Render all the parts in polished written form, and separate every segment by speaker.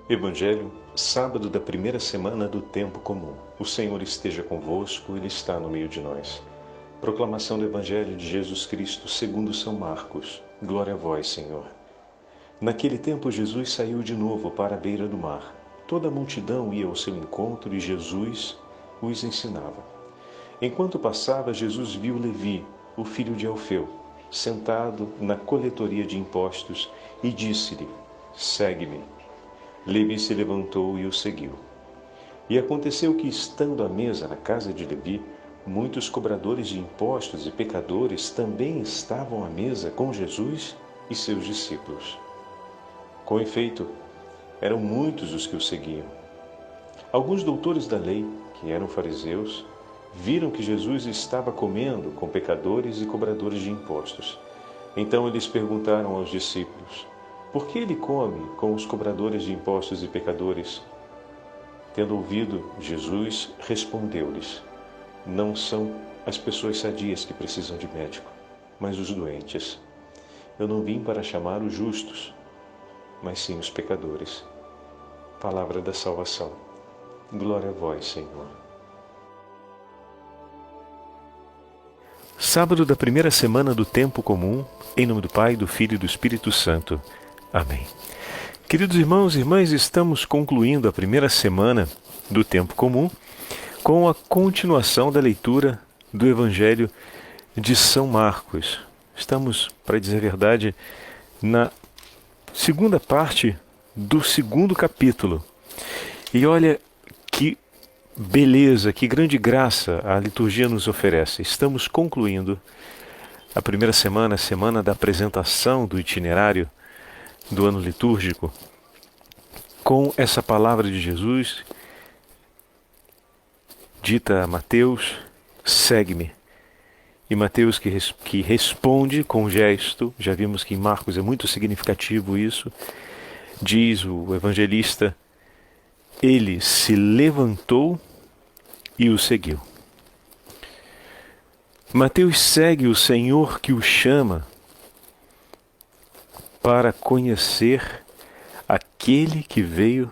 Speaker 1: Evangelho, sábado da primeira semana do tempo comum. O Senhor esteja convosco, Ele está no meio de nós. Proclamação do Evangelho de Jesus Cristo segundo São Marcos. Glória a vós, Senhor. Naquele tempo Jesus saiu de novo para a beira do mar. Toda a multidão ia ao seu encontro e Jesus os ensinava. Enquanto passava, Jesus viu Levi, o filho de Alfeu, sentado na coletoria de impostos e disse-lhe: Segue-me. Levi se levantou e o seguiu. E aconteceu que, estando à mesa na casa de Levi, muitos cobradores de impostos e pecadores também estavam à mesa com Jesus e seus discípulos. Com efeito, eram muitos os que o seguiam. Alguns doutores da lei, que eram fariseus, viram que Jesus estava comendo com pecadores e cobradores de impostos. Então eles perguntaram aos discípulos: Por que ele come com os cobradores de impostos e pecadores? Tendo ouvido, Jesus respondeu-lhes: Não são as pessoas sadias que precisam de médico, mas os doentes. Eu não vim para chamar os justos, mas sim os pecadores. Palavra da salvação. Glória a vós, Senhor.
Speaker 2: Sábado da primeira semana do tempo comum, em nome do Pai, do Filho e do Espírito Santo. Amém. Queridos irmãos e irmãs, estamos concluindo a primeira semana do tempo comum com a continuação da leitura do Evangelho de São Marcos. Estamos, para dizer a verdade, na segunda parte do segundo capítulo. E olha que beleza, que grande graça a liturgia nos oferece. Estamos concluindo a primeira semana, a semana da apresentação do itinerário do ano litúrgico, com essa palavra de Jesus dita a Mateus: segue-me. E Mateus que responde com um gesto, já vimos que em Marcos é muito significativo isso, diz o evangelista: ele se levantou e o seguiu. Mateus segue o Senhor que o chama para conhecer aquele que veio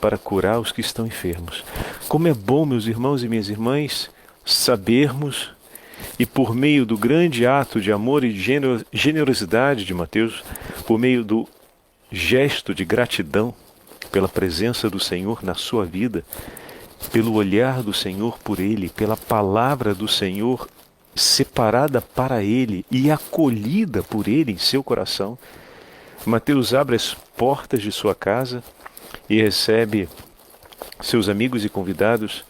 Speaker 2: para curar os que estão enfermos. Como é bom, meus irmãos e minhas irmãs, sabermos, e por meio do grande ato de amor e de generosidade de Mateus, por meio do gesto de gratidão pela presença do Senhor na sua vida, pelo olhar do Senhor por ele, pela palavra do Senhor separada para ele e acolhida por ele em seu coração, Mateus abre as portas de sua casa e recebe seus amigos e convidados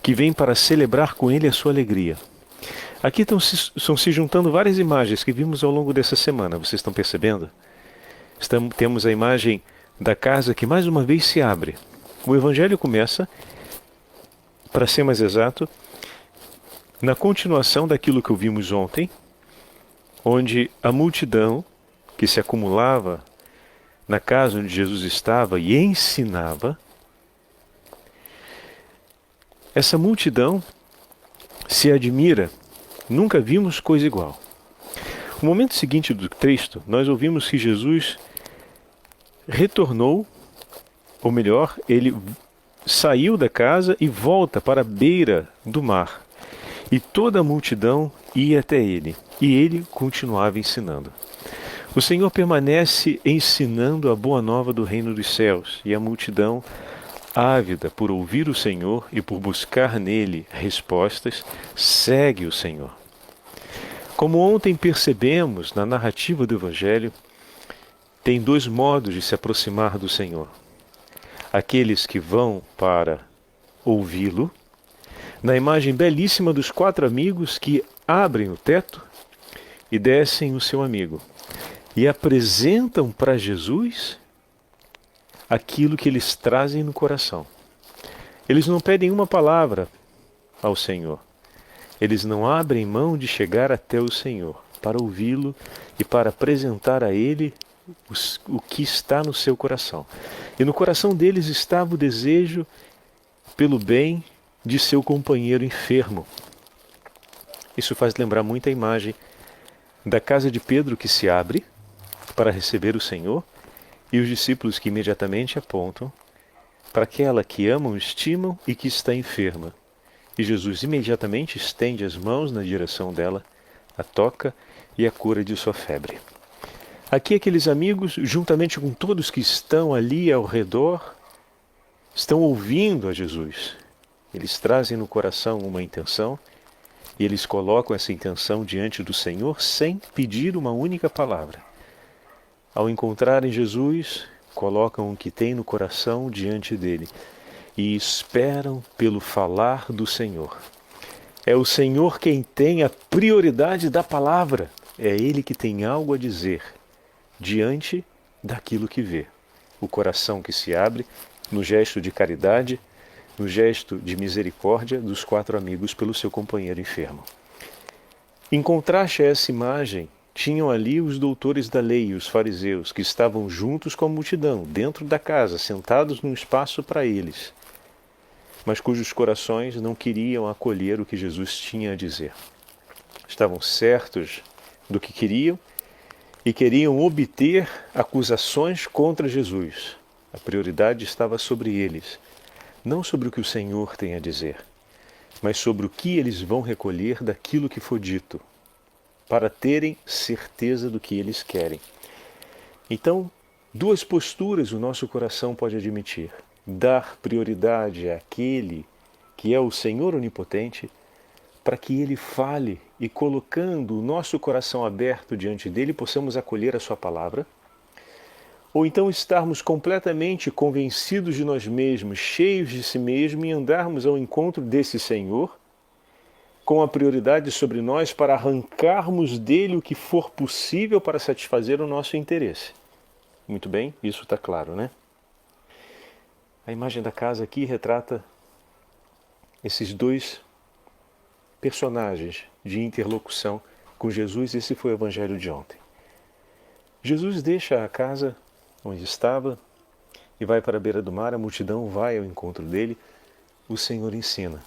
Speaker 2: que vêm para celebrar com ele a sua alegria. Aqui estão se juntando várias imagens que vimos ao longo dessa semana, vocês estão percebendo? Temos a imagem da casa que mais uma vez se abre. O Evangelho começa, para ser mais exato, na continuação daquilo que ouvimos ontem, onde a multidão que se acumulava na casa onde Jesus estava e ensinava, essa multidão se admira, nunca vimos coisa igual. No momento seguinte do texto, nós ouvimos que Jesus retornou, ou melhor, ele saiu da casa e volta para a beira do mar. E toda a multidão ia até ele, e ele continuava ensinando. O Senhor permanece ensinando a boa nova do reino dos céus, e a multidão, ávida por ouvir o Senhor e por buscar nele respostas, segue o Senhor. Como ontem percebemos na narrativa do Evangelho, tem dois modos de se aproximar do Senhor. Aqueles que vão para ouvi-lo, na imagem belíssima dos 4 amigos que abrem o teto e descem o seu amigo e apresentam para Jesus aquilo que eles trazem no coração. Eles não pedem uma palavra ao Senhor. Eles não abrem mão de chegar até o Senhor para ouvi-lo e para apresentar a Ele o que está no seu coração. E no coração deles estava o desejo pelo bem de seu companheiro enfermo. Isso faz lembrar muito a imagem da casa de Pedro que se abre para receber o Senhor e os discípulos que imediatamente apontam para aquela que amam, estimam e que está enferma. E Jesus imediatamente estende as mãos na direção dela, a toca e a cura de sua febre. Aqui aqueles amigos, juntamente com todos que estão ali ao redor, estão ouvindo a Jesus. Eles trazem no coração uma intenção e eles colocam essa intenção diante do Senhor sem pedir uma única palavra. Ao encontrarem Jesus, colocam o que tem no coração diante dele e esperam pelo falar do Senhor. É o Senhor quem tem a prioridade da palavra. É Ele que tem algo a dizer diante daquilo que vê. O coração que se abre no gesto de caridade, no gesto de misericórdia dos 4 amigos pelo seu companheiro enfermo. Em contraste a essa imagem, tinham ali os doutores da lei e os fariseus, que estavam juntos com a multidão, dentro da casa, sentados num espaço para eles, mas cujos corações não queriam acolher o que Jesus tinha a dizer. Estavam certos do que queriam e queriam obter acusações contra Jesus. A prioridade estava sobre eles, não sobre o que o Senhor tem a dizer, mas sobre o que eles vão recolher daquilo que for dito, para terem certeza do que eles querem. Então, 2 posturas o nosso coração pode admitir: dar prioridade àquele que é o Senhor onipotente, para que Ele fale e, colocando o nosso coração aberto diante dele, possamos acolher a sua palavra, ou então estarmos completamente convencidos de nós mesmos, cheios de si mesmo, e andarmos ao encontro desse Senhor, com a prioridade sobre nós para arrancarmos dele o que for possível para satisfazer o nosso interesse. Muito bem, isso está claro, né? A imagem da casa aqui retrata esses 2 personagens de interlocução com Jesus. Esse foi o evangelho de ontem. Jesus deixa a casa onde estava e vai para a beira do mar. A multidão vai ao encontro dele. O Senhor ensina.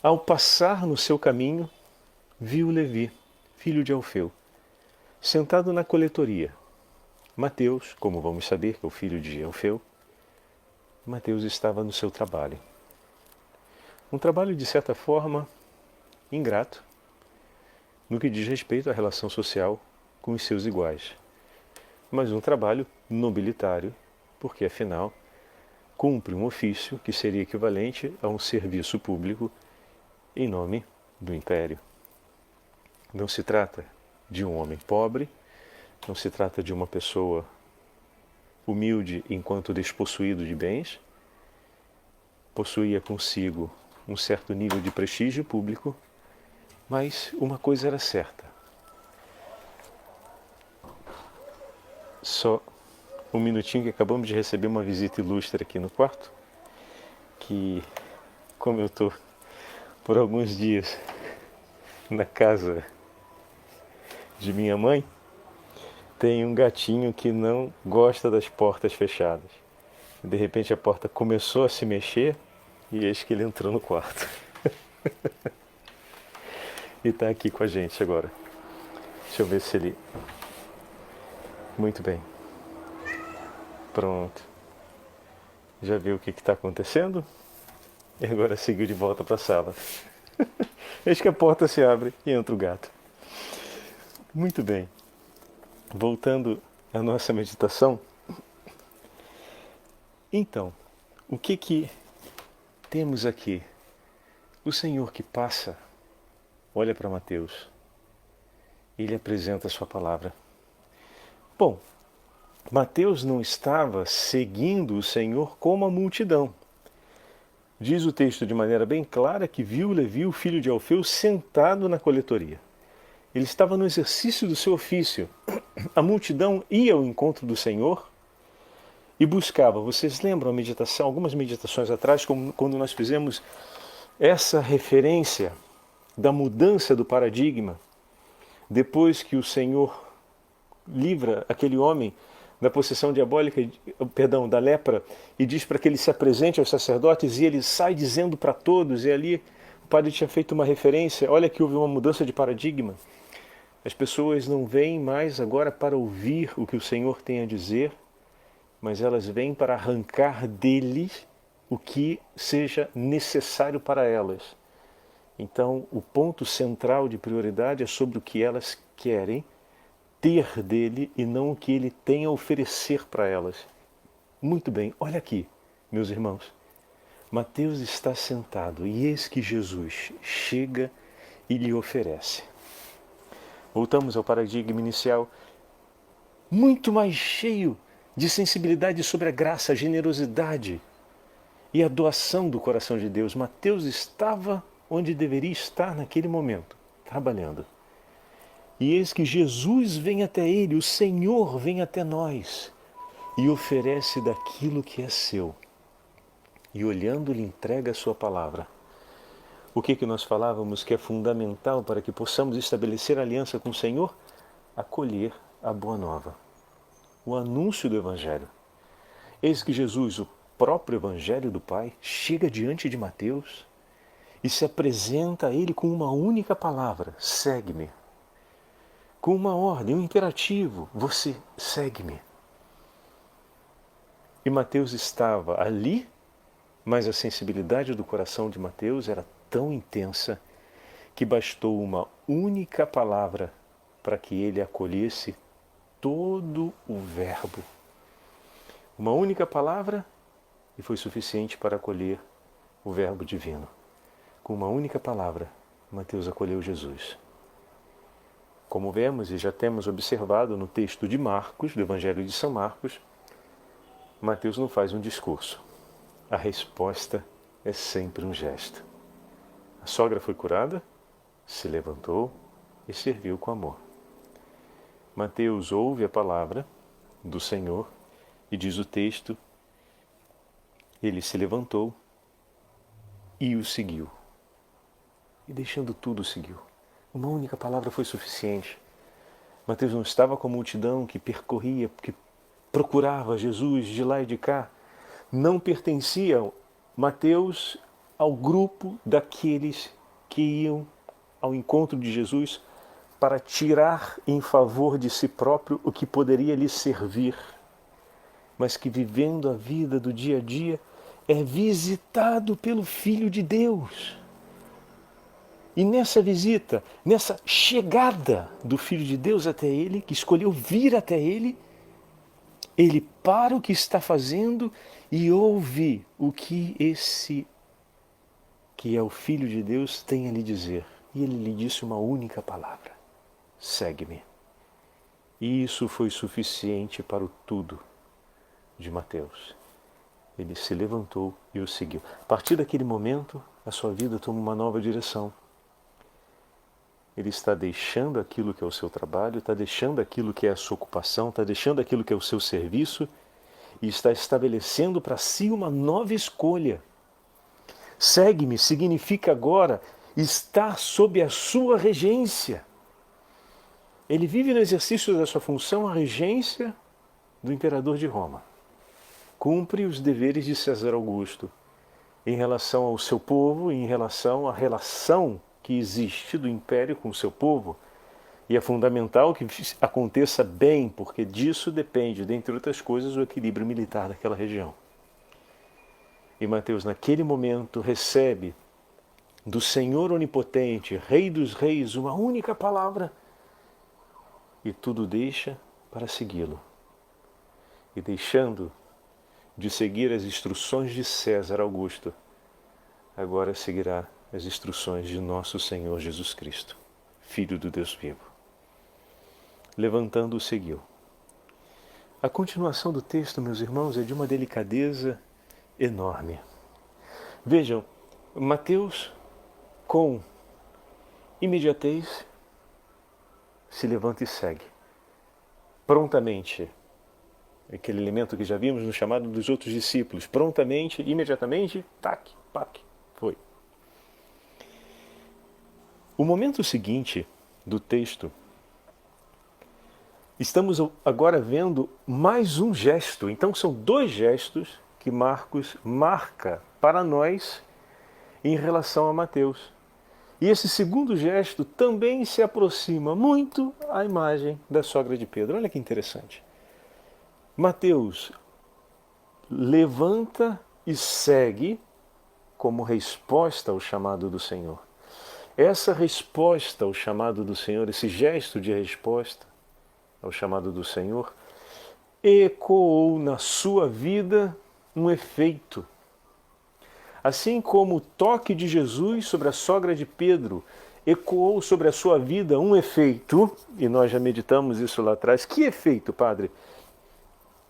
Speaker 2: Ao passar no seu caminho, viu Levi, filho de Alfeu, sentado na coletoria. Mateus, como vamos saber que é o filho de Alfeu, Mateus estava no seu trabalho. Um trabalho, de certa forma, ingrato, no que diz respeito à relação social com os seus iguais. Mas um trabalho nobilitário, porque, afinal, cumpre um ofício que seria equivalente a um serviço público em nome do império. Não se trata de um homem pobre, não se trata de uma pessoa humilde enquanto despossuído de bens, possuía consigo um certo nível de prestígio público, mas uma coisa era certa. Só um minutinho, que acabamos de receber uma visita ilustre aqui no quarto, que, como eu estou por alguns dias na casa de minha mãe, tem um gatinho que não gosta das portas fechadas. De repente a porta começou a se mexer e eis que ele entrou no quarto. E está aqui com a gente agora. Deixa eu ver se ele... Muito bem. Pronto. Já viu o que está acontecendo? E agora seguiu de volta para a sala. Eis que a porta se abre e entra o gato. Muito bem. Voltando à nossa meditação. Então, o que temos aqui? O Senhor que passa, olha para Mateus. Ele apresenta a sua palavra. Bom, Mateus não estava seguindo o Senhor como a multidão. Diz o texto de maneira bem clara que viu Levi, o filho de Alfeu, sentado na coletoria. Ele estava no exercício do seu ofício. A multidão ia ao encontro do Senhor e buscava. Vocês lembram a meditação, algumas meditações atrás, quando nós fizemos essa referência da mudança do paradigma, depois que o Senhor livra aquele homem da possessão diabólica, da lepra, e diz para que ele se apresente aos sacerdotes, e ele sai dizendo para todos, e ali o padre tinha feito uma referência, olha que houve uma mudança de paradigma. As pessoas não vêm mais agora para ouvir o que o Senhor tem a dizer, mas elas vêm para arrancar deles o que seja necessário para elas. Então, o ponto central de prioridade é sobre o que elas querem ter dele e não o que ele tem a oferecer para elas. Muito bem, olha aqui, meus irmãos. Mateus está sentado e eis que Jesus chega e lhe oferece. Voltamos ao paradigma inicial, muito mais cheio de sensibilidade sobre a graça, a generosidade e a doação do coração de Deus. Mateus estava onde deveria estar naquele momento, trabalhando. E eis que Jesus vem até ele, o Senhor vem até nós e oferece daquilo que é seu. E olhando, lhe entrega a sua palavra. O que nós falávamos que é fundamental para que possamos estabelecer aliança com o Senhor? Acolher a boa nova, o anúncio do Evangelho. Eis que Jesus, o próprio Evangelho do Pai, chega diante de Mateus e se apresenta a ele com uma única palavra: segue-me. Com uma ordem, um imperativo: você segue-me. E Mateus estava ali, mas a sensibilidade do coração de Mateus era tão intensa que bastou uma única palavra para que ele acolhesse todo o verbo. Uma única palavra e foi suficiente para acolher o verbo divino. Com uma única palavra, Mateus acolheu Jesus. Como vemos e já temos observado no texto de Marcos, do Evangelho de São Marcos, Mateus não faz um discurso. A resposta é sempre um gesto. A sogra foi curada, se levantou e serviu com amor. Mateus ouve a palavra do Senhor e diz o texto, ele se levantou e o seguiu. E deixando tudo, seguiu. Uma única palavra foi suficiente. Mateus não estava com a multidão que percorria, que procurava Jesus de lá e de cá. Não pertencia Mateus ao grupo daqueles que iam ao encontro de Jesus para tirar em favor de si próprio o que poderia lhe servir, mas que vivendo a vida do dia a dia é visitado pelo Filho de Deus. E nessa visita, nessa chegada do Filho de Deus até ele, que escolheu vir até ele, ele para o que está fazendo e ouve o que esse, que é o Filho de Deus, tem a lhe dizer. E ele lhe disse uma única palavra: segue-me. E isso foi suficiente para o tudo de Mateus. Ele se levantou e o seguiu. A partir daquele momento, a sua vida toma uma nova direção. Ele está deixando aquilo que é o seu trabalho, está deixando aquilo que é a sua ocupação, está deixando aquilo que é o seu serviço e está estabelecendo para si uma nova escolha. Segue-me significa agora estar sob a sua regência. Ele vive no exercício da sua função a regência do imperador de Roma. Cumpre os deveres de César Augusto em relação ao seu povo, em relação à relação que existe do império com o seu povo. E é fundamental que aconteça bem, porque disso depende, dentre outras coisas, o equilíbrio militar daquela região. E Mateus, naquele momento, recebe do Senhor Onipotente, Rei dos Reis, uma única palavra e tudo deixa para segui-lo. E deixando de seguir as instruções de César Augusto, agora seguirá as instruções de nosso Senhor Jesus Cristo, Filho do Deus vivo. Levantando-o, seguiu. A continuação do texto, meus irmãos, é de uma delicadeza enorme. Vejam, Mateus, com imediatez, se levanta e segue. Prontamente, aquele elemento que já vimos no chamado dos outros discípulos, prontamente, imediatamente, tac, pac, foi. O momento seguinte do texto, estamos agora vendo mais um gesto. Então são dois gestos que Marcos marca para nós em relação a Mateus. E esse segundo gesto também se aproxima muito à imagem da sogra de Pedro. Olha que interessante. Mateus levanta e segue como resposta ao chamado do Senhor. Essa resposta ao chamado do Senhor, esse gesto de resposta ao chamado do Senhor, ecoou na sua vida um efeito. Assim como o toque de Jesus sobre a sogra de Pedro ecoou sobre a sua vida um efeito, e nós já meditamos isso lá atrás. Que efeito, Padre?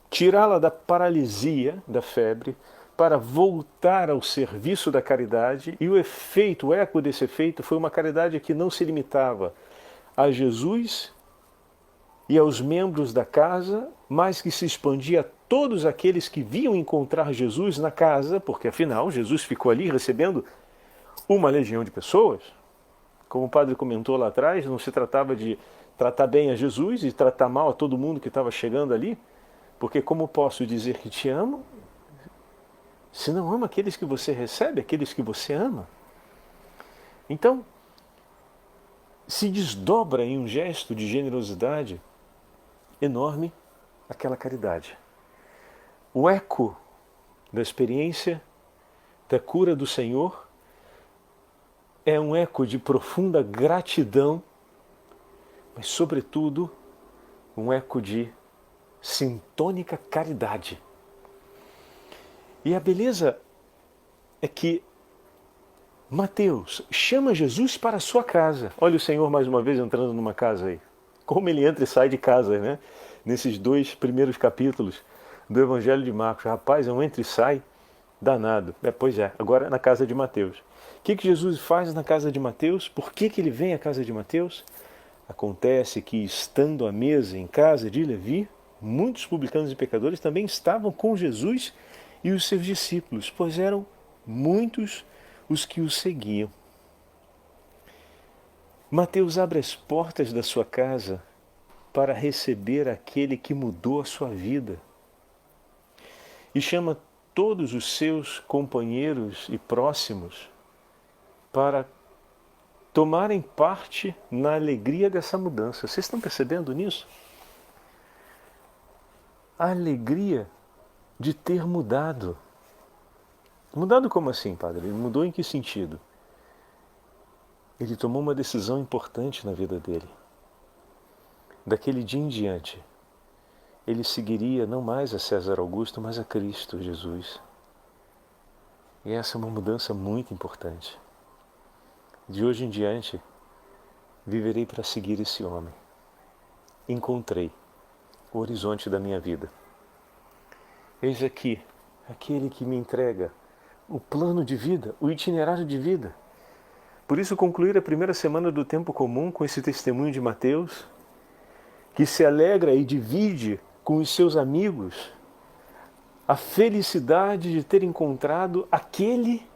Speaker 2: Tirá-la da paralisia, da febre, para voltar ao serviço da caridade, e o efeito, o eco desse efeito foi uma caridade que não se limitava a Jesus e aos membros da casa, mas que se expandia a todos aqueles que vinham encontrar Jesus na casa, porque afinal Jesus ficou ali recebendo uma legião de pessoas. Como o padre comentou lá atrás, não se tratava de tratar bem a Jesus e tratar mal a todo mundo que estava chegando ali, porque como posso dizer que te amo, se não ama aqueles que você recebe, aqueles que você ama? Então, se desdobra em um gesto de generosidade enorme aquela caridade. O eco da experiência da cura do Senhor é um eco de profunda gratidão, mas sobretudo um eco de sintônica caridade. E a beleza é que Mateus chama Jesus para a sua casa. Olha o Senhor mais uma vez entrando numa casa aí. Como ele entra e sai de casa, né? Nesses 2 primeiros capítulos do Evangelho de Marcos. Rapaz, é um entra e sai danado. Pois é, agora na casa de Mateus. O que Jesus faz na casa de Mateus? Por que ele vem à casa de Mateus? Acontece que, estando à mesa em casa de Levi, muitos publicanos e pecadores também estavam com Jesus e os seus discípulos, pois eram muitos os que o seguiam. Mateus abre as portas da sua casa para receber aquele que mudou a sua vida e chama todos os seus companheiros e próximos para tomarem parte na alegria dessa mudança. Vocês estão percebendo nisso? A alegria de ter mudado. Mudado como assim, Padre? Ele mudou em que sentido? Ele tomou uma decisão importante na vida dele. Daquele dia em diante, ele seguiria não mais a César Augusto, mas a Cristo Jesus. E essa é uma mudança muito importante. De hoje em diante, viverei para seguir esse homem. Encontrei o horizonte da minha vida. Eis aqui, aquele que me entrega o plano de vida, o itinerário de vida. Por isso, concluir a primeira semana do tempo comum com esse testemunho de Mateus, que se alegra e divide com os seus amigos a felicidade de ter encontrado aquele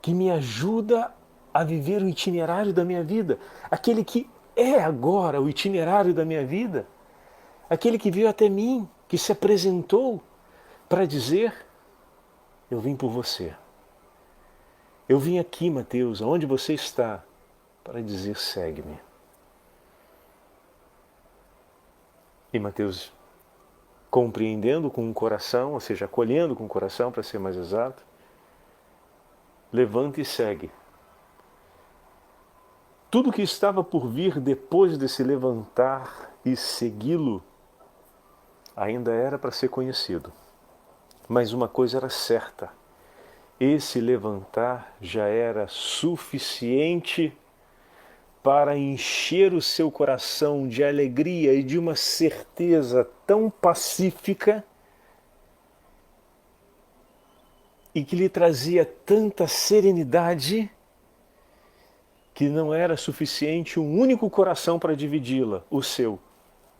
Speaker 2: que me ajuda a viver o itinerário da minha vida, aquele que é agora o itinerário da minha vida, aquele que veio até mim, que se apresentou para dizer: eu vim por você. Eu vim aqui, Mateus, aonde você está, para dizer: segue-me. E Mateus, compreendendo com o coração, ou seja, acolhendo com o coração, para ser mais exato, levanta e segue. Tudo que estava por vir depois de se levantar e segui-lo ainda era para ser conhecido. Mas uma coisa era certa: esse levantar já era suficiente para encher o seu coração de alegria e de uma certeza tão pacífica e que lhe trazia tanta serenidade que não era suficiente um único coração para dividi-la, o seu.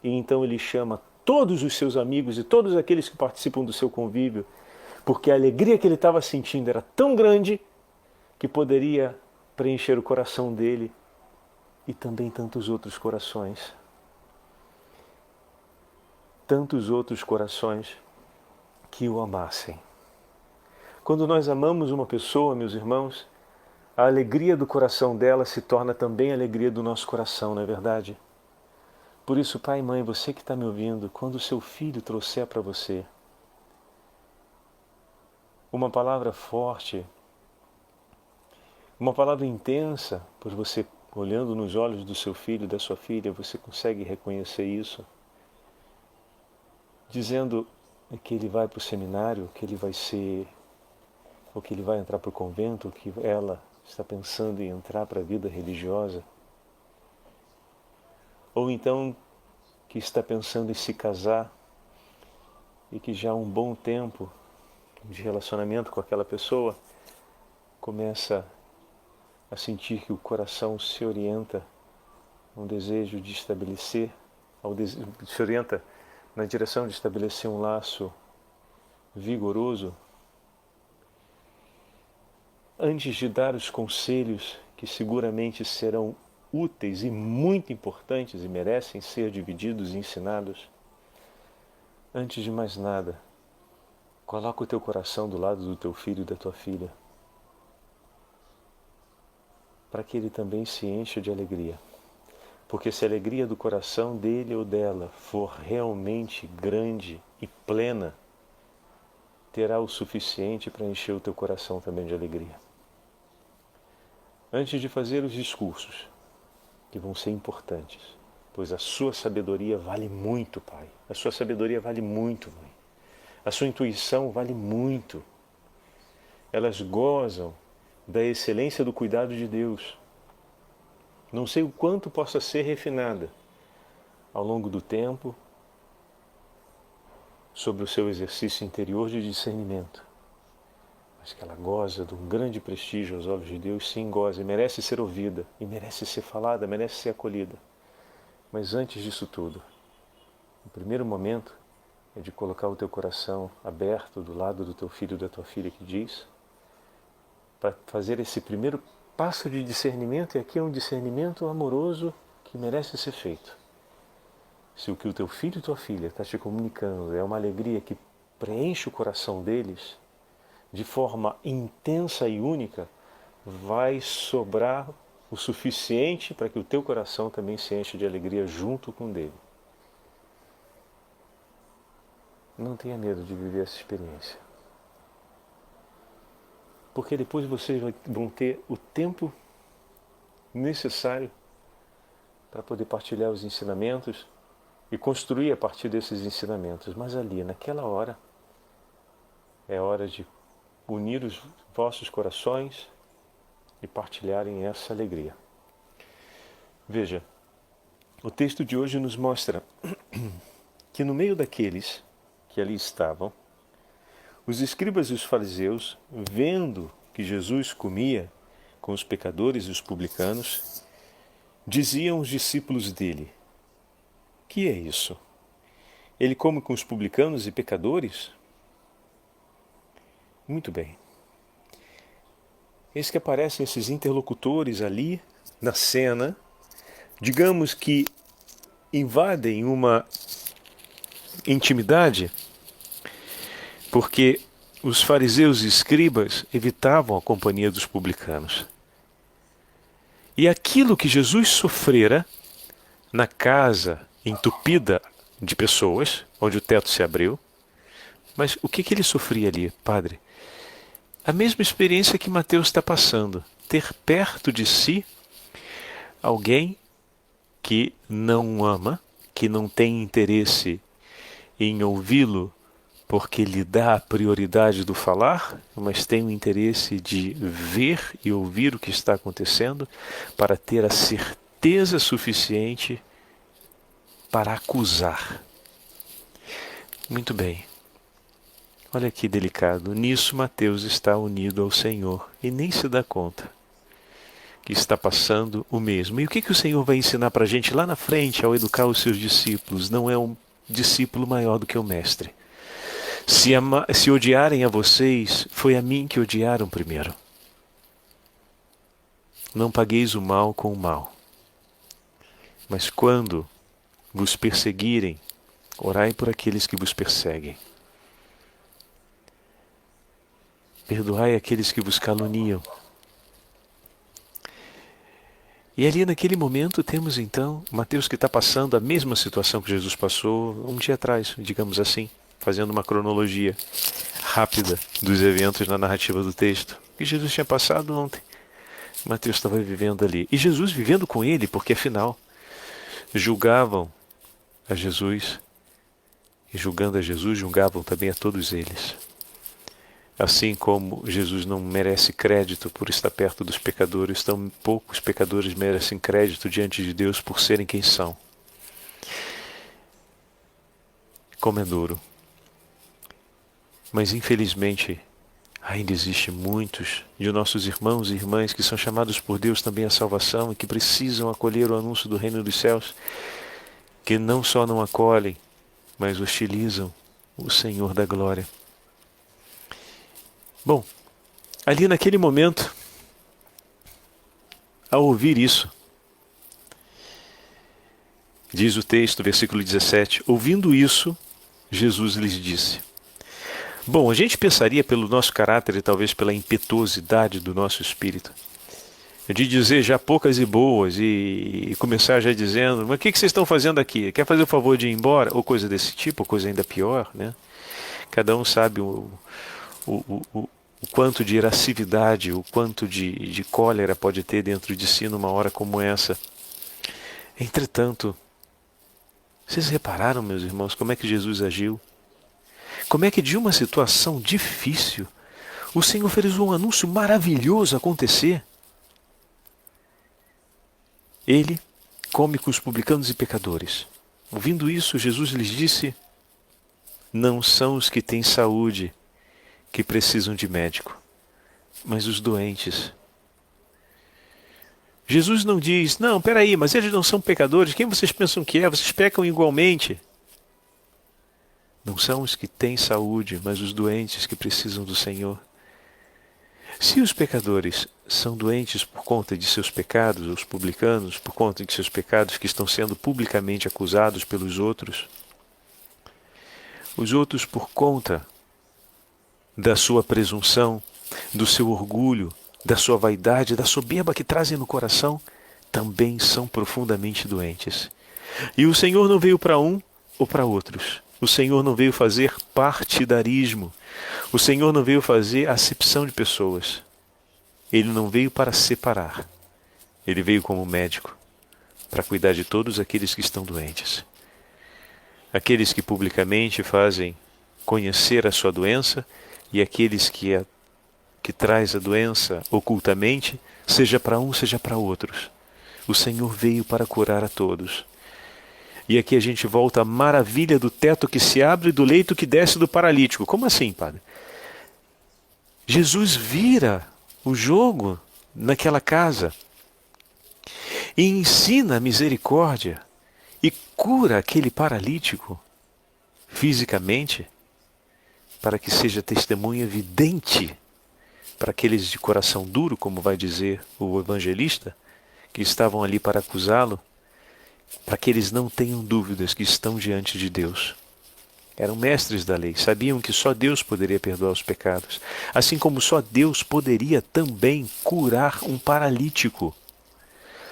Speaker 2: E então ele chama todos os seus amigos e todos aqueles que participam do seu convívio, porque a alegria que ele estava sentindo era tão grande que poderia preencher o coração dele e também tantos outros corações. Tantos outros corações que o amassem. Quando nós amamos uma pessoa, meus irmãos, a alegria do coração dela se torna também a alegria do nosso coração, não é verdade? Por isso, pai e mãe, você que está me ouvindo, quando o seu filho trouxer para você uma palavra forte, uma palavra intensa, pois você, olhando nos olhos do seu filho, da sua filha, você consegue reconhecer isso, dizendo que ele vai para o seminário, que ele vai ser, ou que ele vai entrar para o convento, ou que ela está pensando em entrar para a vida religiosa, ou então que está pensando em se casar e que já há um bom tempo de relacionamento com aquela pessoa começa a sentir que o coração se orienta a um desejo de estabelecer, se orienta na direção de estabelecer um laço vigoroso. Antes de dar os conselhos que seguramente serão úteis e muito importantes e merecem ser divididos e ensinados, antes de mais nada, coloca o teu coração do lado do teu filho e da tua filha, para que ele também se encha de alegria. Porque se a alegria do coração dele ou dela for realmente grande e plena, terá o suficiente para encher o teu coração também de alegria. Antes de fazer os discursos, que vão ser importantes, pois a sua sabedoria vale muito, pai. A sua sabedoria vale muito, mãe. A sua intuição vale muito. Elas gozam da excelência do cuidado de Deus. Não sei o quanto possa ser refinada ao longo do tempo sobre o seu exercício interior de discernimento, mas que ela goza de um grande prestígio aos olhos de Deus, sim, goza, e merece ser ouvida, e merece ser falada, merece ser acolhida. Mas antes disso tudo, o primeiro momento é de colocar o teu coração aberto do lado do teu filho e da tua filha que diz, para fazer esse primeiro passo de discernimento, e aqui é um discernimento amoroso que merece ser feito. Se o que o teu filho e tua filha está te comunicando é uma alegria que preenche o coração deles de forma intensa e única, vai sobrar o suficiente para que o teu coração também se encha de alegria junto com o dele. Não tenha medo de viver essa experiência. Porque depois vocês vão ter o tempo necessário para poder partilhar os ensinamentos e construir a partir desses ensinamentos. Mas ali, naquela hora, é hora de unir os vossos corações e partilharem essa alegria. Veja, o texto de hoje nos mostra que no meio daqueles que ali estavam, os escribas e os fariseus, vendo que Jesus comia com os pecadores e os publicanos, diziam aos discípulos dele: que é isso? Ele come com os publicanos e pecadores? Muito bem. Eis que aparecem esses interlocutores ali na cena, digamos que invadem uma intimidade, porque os fariseus e escribas evitavam a companhia dos publicanos. E aquilo que Jesus sofrera na casa entupida de pessoas, onde o teto se abriu, mas o que ele sofria ali, padre? A mesma experiência que Mateus está passando, ter perto de si alguém que não ama, que não tem interesse em ouvi-lo porque lhe dá a prioridade do falar, mas tem o interesse de ver e ouvir o que está acontecendo para ter a certeza suficiente para acusar. Muito bem. Olha que delicado. Nisso Mateus está unido ao Senhor e nem se dá conta que está passando o mesmo. E o que o Senhor vai ensinar para a gente lá na frente ao educar os seus discípulos? Não é um discípulo maior do que o mestre. Se odiarem a vocês, foi a mim que odiaram primeiro. Não pagueis o mal com o mal. Mas quando vos perseguirem, orai por aqueles que vos perseguem. Perdoai aqueles que vos caluniam. E ali naquele momento temos então Mateus que está passando a mesma situação que Jesus passou um dia atrás, digamos assim, fazendo uma cronologia. rápida dos eventos na narrativa do texto que Jesus tinha passado ontem. Mateus estava vivendo ali. E Jesus vivendo com ele, porque afinal julgavam a Jesus. E julgando a Jesus, julgavam também a todos eles. Assim como Jesus não merece crédito por estar perto dos pecadores, tão poucos pecadores merecem crédito diante de Deus por serem quem são. Como é duro. Mas infelizmente ainda existe muitos de nossos irmãos e irmãs que são chamados por Deus também à salvação e que precisam acolher o anúncio do reino dos céus, que não só não acolhem, mas hostilizam o Senhor da glória. Bom, ali naquele momento, ao ouvir isso, diz o texto, versículo 17, ouvindo isso, Jesus lhes disse. Bom, a gente pensaria pelo nosso caráter e talvez pela impetuosidade do nosso espírito, de dizer já poucas e boas e começar já dizendo, mas o que vocês estão fazendo aqui? Quer fazer o favor de ir embora? Ou coisa desse tipo, ou coisa ainda pior, né? Cada um sabe o quanto de irascibilidade, o quanto de cólera pode ter dentro de si numa hora como essa. Entretanto, vocês repararam, meus irmãos, como é que Jesus agiu? Como é que de uma situação difícil, o Senhor fez um anúncio maravilhoso acontecer? Ele come com os publicanos e pecadores. Ouvindo isso, Jesus lhes disse, não são os que têm saúde que precisam de médico, mas os doentes. Jesus não diz, não, peraí, mas eles não são pecadores, quem vocês pensam que é? Vocês pecam igualmente. Não são os que têm saúde, mas os doentes que precisam do Senhor. Se os pecadores são doentes por conta de seus pecados, os publicanos por conta de seus pecados que estão sendo publicamente acusados pelos outros, os outros por conta da sua presunção, do seu orgulho, da sua vaidade, da soberba que trazem no coração, também são profundamente doentes. E o Senhor não veio para um ou para outros. O Senhor não veio fazer partidarismo. O Senhor não veio fazer acepção de pessoas. Ele não veio para separar. Ele veio como médico para cuidar de todos aqueles que estão doentes. Aqueles que publicamente fazem conhecer a sua doença e aqueles que traz a doença ocultamente, seja para um, seja para outros. O Senhor veio para curar a todos. E aqui a gente volta à maravilha do teto que se abre e do leito que desce do paralítico. Como assim, padre? Jesus vira o jogo naquela casa e ensina a misericórdia e cura aquele paralítico fisicamente para que seja testemunha evidente para aqueles de coração duro, como vai dizer o evangelista, que estavam ali para acusá-lo, para que eles não tenham dúvidas que estão diante de Deus. Eram mestres da lei, sabiam que só Deus poderia perdoar os pecados, assim como só Deus poderia também curar um paralítico.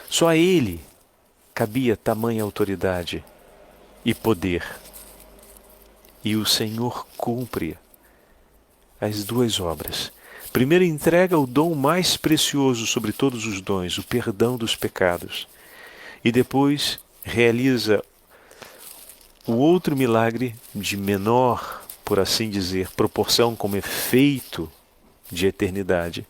Speaker 2: Só a Ele cabia tamanha autoridade e poder. E o Senhor cumpre as duas obras. Primeiro entrega o dom mais precioso sobre todos os dons, o perdão dos pecados. E depois realiza o outro milagre de menor, por assim dizer, proporção como efeito de eternidade,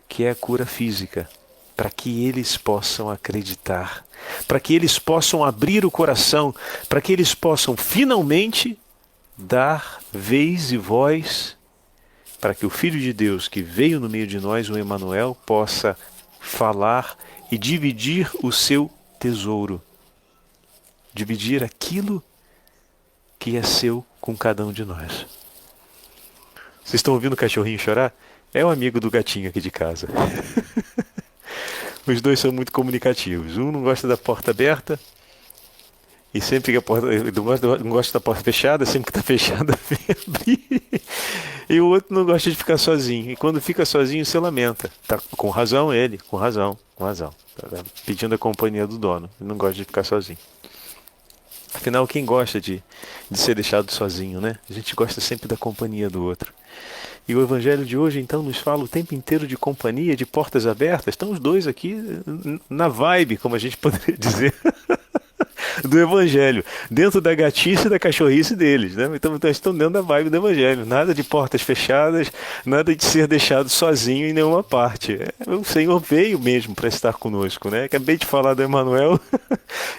Speaker 2: que é a cura física, para que eles possam acreditar, para que eles possam abrir o coração, para que eles possam finalmente dar vez e voz, para que o Filho de Deus que veio no meio de nós, o Emanuel, possa falar e dividir o seu tesouro, dividir aquilo que é seu com cada um de nós. Vocês estão ouvindo o cachorrinho chorar? É o amigo do gatinho aqui de casa. Os dois são muito comunicativos. Um não gosta da porta aberta e sempre que a porta, não gosta da porta fechada, sempre que está fechada vem abrir. E o outro não gosta de ficar sozinho. E quando fica sozinho se lamenta. Tá, com razão ele, com razão. Tá pedindo a companhia do dono. Ele não gosta de ficar sozinho. Afinal, quem gosta de ser deixado sozinho, né? A gente gosta sempre da companhia do outro. E o Evangelho de hoje, então, nos fala o tempo inteiro de companhia, de portas abertas. Estão os dois aqui na vibe, como a gente poderia dizer, do Evangelho. Dentro da gatice e da cachorrice deles, né? Então estão dentro da vibe do Evangelho. Nada de portas fechadas, nada de ser deixado sozinho em nenhuma parte. O Senhor veio mesmo para estar conosco, né? Acabei de falar do Emanuel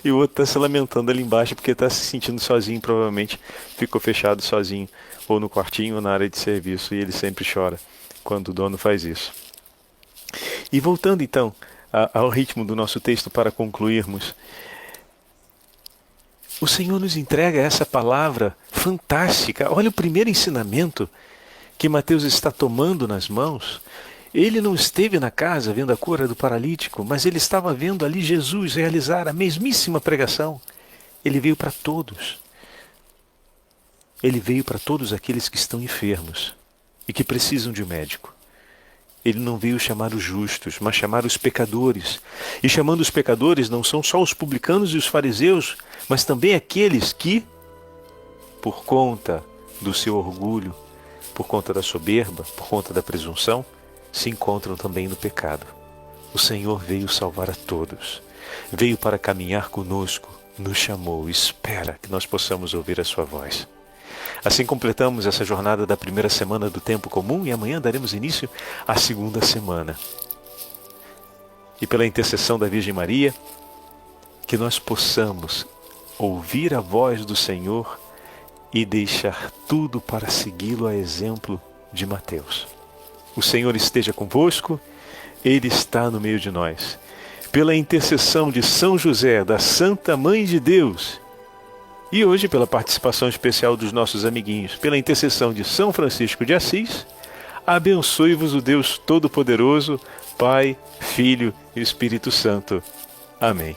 Speaker 2: e o outro está se lamentando ali embaixo porque está se sentindo sozinho, provavelmente ficou fechado sozinho, ou no quartinho ou na área de serviço, e ele sempre chora quando o dono faz isso. E voltando então ao ritmo do nosso texto para concluirmos, o Senhor nos entrega essa palavra fantástica. Olha o primeiro ensinamento que Mateus está tomando nas mãos. Ele não esteve na casa vendo a cura do paralítico, mas ele estava vendo ali Jesus realizar a mesmíssima pregação. Ele veio para todos. Ele veio para todos aqueles que estão enfermos e que precisam de um médico. Ele não veio chamar os justos, mas chamar os pecadores. E chamando os pecadores não são só os publicanos e os fariseus, mas também aqueles que, por conta do seu orgulho, por conta da soberba, por conta da presunção, se encontram também no pecado. O Senhor veio salvar a todos. Veio para caminhar conosco, nos chamou, espera que nós possamos ouvir a sua voz. Assim completamos essa jornada da primeira semana do tempo comum e amanhã daremos início à segunda semana. E pela intercessão da Virgem Maria, que nós possamos ouvir a voz do Senhor e deixar tudo para segui-lo a exemplo de Mateus. O Senhor esteja convosco, Ele está no meio de nós. Pela intercessão de São José, da Santa Mãe de Deus, e hoje pela participação especial dos nossos amiguinhos, pela intercessão de São Francisco de Assis, abençoe-vos o Deus Todo-Poderoso, Pai, Filho e Espírito Santo. Amém.